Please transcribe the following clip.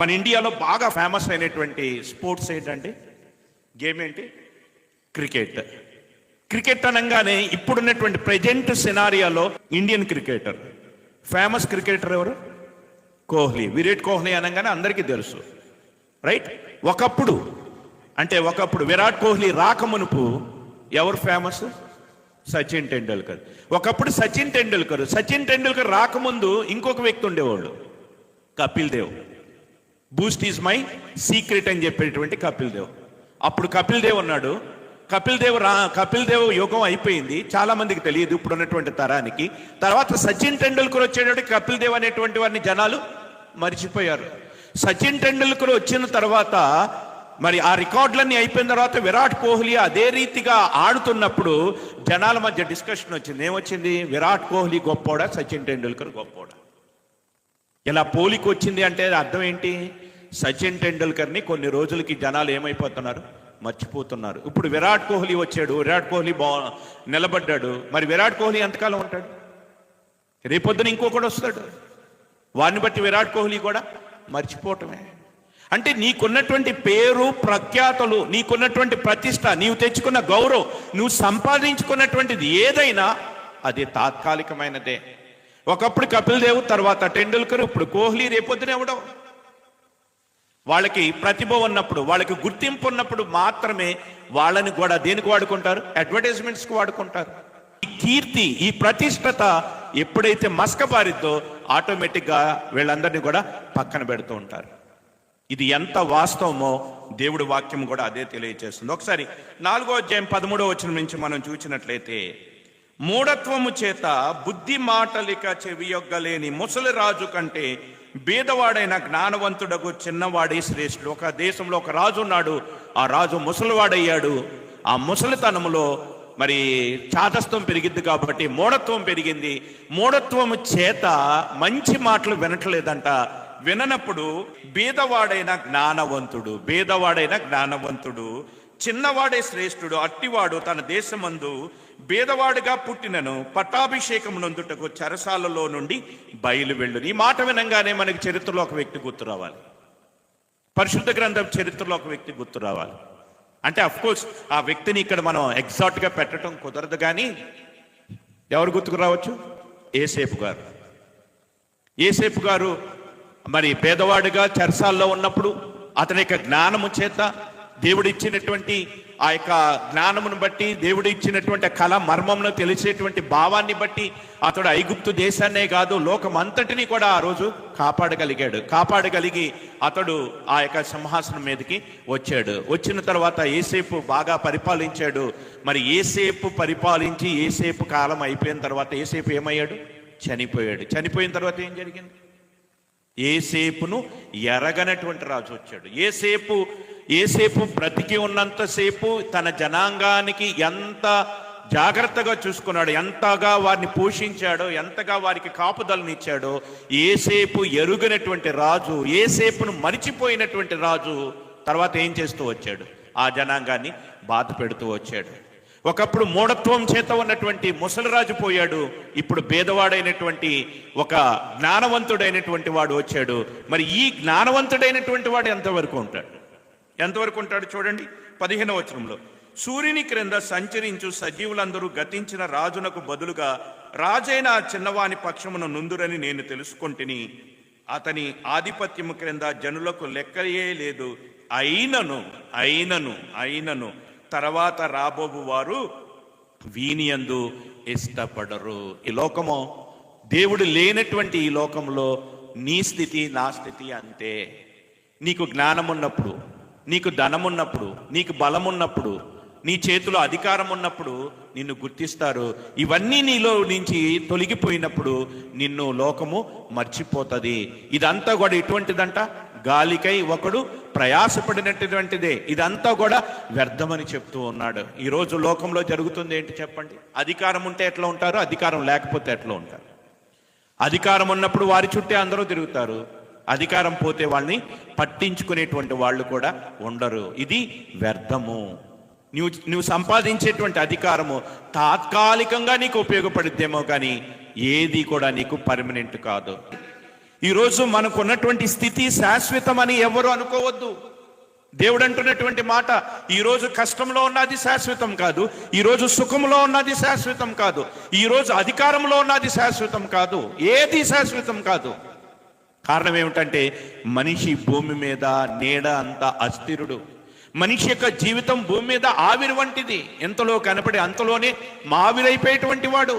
మన ఇండియాలో బాగా ఫేమస్ అయినటువంటి స్పోర్ట్స్ ఏంటంటే గేమ్ ఏంటి? క్రికెట్. క్రికెట్ అనగానే ఇప్పుడున్నటువంటి ప్రజెంట్ సినారియాలో ఇండియన్ క్రికెటర్ ఫేమస్ క్రికెటర్ ఎవరు? కోహ్లీ. విరాట్ కోహ్లీ అనగానే అందరికీ తెలుసు, రైట్? ఒకప్పుడు విరాట్ కోహ్లీ రాకమునుపు ఎవరు ఫేమస్? సచిన్ టెండూల్కర్. ఒకప్పుడు సచిన్ టెండూల్కర్ రాకముందు ఇంకొక వ్యక్తి ఉండేవాళ్ళు, Kapil Dev. Boost is my secret అని చెప్పేటువంటి కపిల్ దేవ్. అప్పుడు కపిల్ దేవ్ ఉన్నాడు. కపిల్ దేవ్ యుగం అయిపోయింది, చాలా మందికి తెలియదు ఇప్పుడు ఉన్నటువంటి తరానికి. తర్వాత సచిన్ టెండూల్కర్ వచ్చేటప్పుడు కపిల్ దేవ్ అనేటువంటి వారిని జనాలు మర్చిపోయారు. సచిన్ టెండూల్కర్ వచ్చిన తర్వాత మరి ఆ రికార్డులన్నీ అయిపోయిన తర్వాత విరాట్ కోహ్లీ అదే రీతిగా ఆడుతున్నప్పుడు జనాల మధ్య డిస్కషన్ వచ్చింది. ఏమొచ్చింది? విరాట్ కోహ్లీ గొప్పోడా, సచిన్ టెండూల్కర్ గొప్పోడా? ఇలా పోలిక వచ్చింది అంటే అర్థం ఏంటి? సచిన్ టెండూల్కర్ని కొన్ని రోజులకి జనాలు ఏమైపోతున్నారు? మర్చిపోతున్నారు. ఇప్పుడు విరాట్ కోహ్లీ వచ్చాడు, విరాట్ కోహ్లీ నిలబడ్డాడు. మరి విరాట్ కోహ్లీ ఎంతకాలం ఉంటాడు? రేపొద్దున ఇంకొకడు వస్తాడు, వారిని బట్టి విరాట్ కోహ్లీ కూడా మర్చిపోవటమే. అంటే నీకున్నటువంటి పేరు ప్రఖ్యాతలు, నీకున్నటువంటి ప్రతిష్ట, నీవు తెచ్చుకున్న గౌరవం, నువ్వు సంపాదించుకున్నటువంటిది ఏదైనా అది తాత్కాలికమైనదే. ఒకప్పుడు కపిల్ దేవ్, తర్వాత టెండూల్కర్, ఇప్పుడు కోహ్లీ, రేపొద్దున ఇవ్వడం. వాళ్ళకి ప్రతిభ ఉన్నప్పుడు, వాళ్ళకి గుర్తింపు ఉన్నప్పుడు మాత్రమే వాళ్ళని కూడా దేనికి వాడుకుంటారు? అడ్వర్టైజ్మెంట్స్కి వాడుకుంటారు. ఈ కీర్తి, ఈ ప్రతిష్టత ఎప్పుడైతే మసకబారిద్దో ఆటోమేటిక్గా వీళ్ళందరినీ కూడా పక్కన పెడుతూ ఉంటారు. ఇది ఎంత వాస్తవమో దేవుడి వాక్యం కూడా అదే తెలియజేస్తుంది. ఒకసారి 4వ అధ్యాయం 13వ వచనం నుంచి మనం చూసినట్లయితే, మూఢత్వము చేత బుద్ధి మాటలిక చెవియొగ్గలేని ముసలి రాజు కంటే బీదవాడైన జ్ఞానవంతుడకు చిన్నవాడే శ్రేష్ఠుడు. ఒక దేశంలో ఒక రాజు ఉన్నాడు. ఆ రాజు ముసలివాడయ్యాడు. ఆ ముసలితనంలో మరి చాదస్తం పెరిగింది కాబట్టి మూఢత్వం పెరిగింది. మూఢత్వము చేత మంచి మాటలు వినట్లేదంట. విననప్పుడు బీదవాడైన జ్ఞానవంతుడు చిన్నవాడే శ్రేష్ఠుడు. అట్టివాడు తన దేశమందు బీదవాడుగా పుట్టినను పట్టాభిషేకమునందుటకు చెరసాలలో నుండి బయలు వెళ్ళు. ఈ మాట వినంగానే మనకి చరిత్రలో ఒక వ్యక్తి గుర్తు రావాలి, పరిశుద్ధ గ్రంథం చరిత్రలో ఒక వ్యక్తి గుర్తు రావాలి. అంటే అఫ్కోర్స్ ఆ వ్యక్తిని ఇక్కడ మనం ఎగ్జాక్ట్గా పెట్టడం కుదరదు, కానీ ఎవరు గుర్తుకు రావచ్చు? ఏసేపు గారు మరి పేదవాడిగా చెరసాల్లో ఉన్నప్పుడు అతని యొక్క జ్ఞానము చేత, దేవుడు ఇచ్చినటువంటి ఆ యొక్క జ్ఞానమును బట్టి, దేవుడు ఇచ్చినటువంటి కళ మర్మమును తెలిసేటువంటి భావాన్ని బట్టి అతడు ఐగుప్తు దేశాన్నే కాదు లోకమంతటిని కూడా ఆ రోజు కాపాడగలిగి అతడు ఆ యొక్క సింహాసనం మీదకి వచ్చాడు. వచ్చిన తర్వాత ఏసేపు బాగా పరిపాలించాడు. మరి ఏసేపు పరిపాలించి ఏసేపు కాలం అయిపోయిన తర్వాత ఏసేపు ఏమయ్యాడు? చనిపోయాడు. చనిపోయిన తర్వాత ఏం జరిగింది? ఏసేపును ఎరగనటువంటి రాజు వచ్చాడు. ఏసేపు బ్రతికి ఉన్నంతసేపు తన జనాంగానికి ఎంత జాగ్రత్తగా చూసుకున్నాడు, ఎంతగా వారిని పోషించాడో, ఎంతగా వారికి కాపుదలనిచ్చాడో. ఏసేపు ఎరుగనటువంటి రాజు, ఏసేపును మరిచిపోయినటువంటి రాజు తర్వాత ఏం చేస్తూ వచ్చాడు? ఆ జనాంగాన్ని బాధ పెడుతూ వచ్చాడు. ఒకప్పుడు మూఢత్వం చేత ఉన్నటువంటి ముసలిరాజు పోయాడు. ఇప్పుడు భేదవాడైనటువంటి ఒక జ్ఞానవంతుడైనటువంటి వాడు వచ్చాడు. మరి ఈ జ్ఞానవంతుడైనటువంటి వాడు ఎంతవరకు ఉంటాడు చూడండి 15వ వచనంలో, సూర్యుని క్రింద సంచరించు సజీవులందరూ గతించిన రాజునకు బదులుగా రాజైన చిన్నవాని పక్షమును నుందురని నేను తెలుసుకొంటిని. అతని ఆధిపత్యము క్రింద జనులకు లెక్కయే లేదు. అయినను తర్వాత రాబోబు వారు వీనియందు ఇష్టపడరు. ఈ లోకము, దేవుడు లేనటువంటి ఈ లోకంలో నీ స్థితి నా స్థితి అంతే. నీకు జ్ఞానం ఉన్నప్పుడు, నీకు ధనం ఉన్నప్పుడు, నీకు బలం ఉన్నప్పుడు, నీ చేతిలో అధికారం ఉన్నప్పుడు నిన్ను గుర్తిస్తారు. ఇవన్నీ నీలో నుంచి తొలగిపోయినప్పుడు నిన్ను లోకము మర్చిపోతుంది. ఇదంతా కూడా ఎటువంటిదంట? గాలికై ఒకడు ప్రయాసపడినటువంటిదే. ఇదంతా కూడా వ్యర్థమని చెప్తూ ఉన్నాడు. ఈరోజు లోకంలో జరుగుతుంది ఏంటి చెప్పండి? అధికారం ఉంటే ఎట్లా ఉంటారు, అధికారం లేకపోతే ఎట్లా ఉంటారు? అధికారం ఉన్నప్పుడు వారి చుట్టే అందరూ తిరుగుతారు, అధికారం పోతే వాళ్ళని పట్టించుకునేటువంటి వాళ్ళు కూడా ఉండరు. ఇది వ్యర్థము. నువ్వు సంపాదించేటువంటి అధికారము తాత్కాలికంగా నీకు ఉపయోగపడుద్దేమో కానీ ఏది కూడా నీకు పర్మనెంట్ కాదు. ఈరోజు మనకు ఉన్నటువంటి స్థితి శాశ్వతమని ఎవరు అనుకోవద్దు. దేవుడు అంటున్నటువంటి మాట, ఈరోజు కష్టంలో ఉన్నది శాశ్వతం కాదు, ఈరోజు సుఖంలో ఉన్నది శాశ్వతం కాదు, ఈరోజు అధికారంలో ఉన్నది శాశ్వతం కాదు, ఏది శాశ్వతం కాదు. కారణం ఏమిటంటే మనిషి భూమి మీద నీడ అంత అస్థిరుడు. మనిషి యొక్క జీవితం భూమి మీద ఆవిరి వంటిది, ఎంతలో కనపడి అంతలోనే మావిరైపోయేటువంటి వాడు.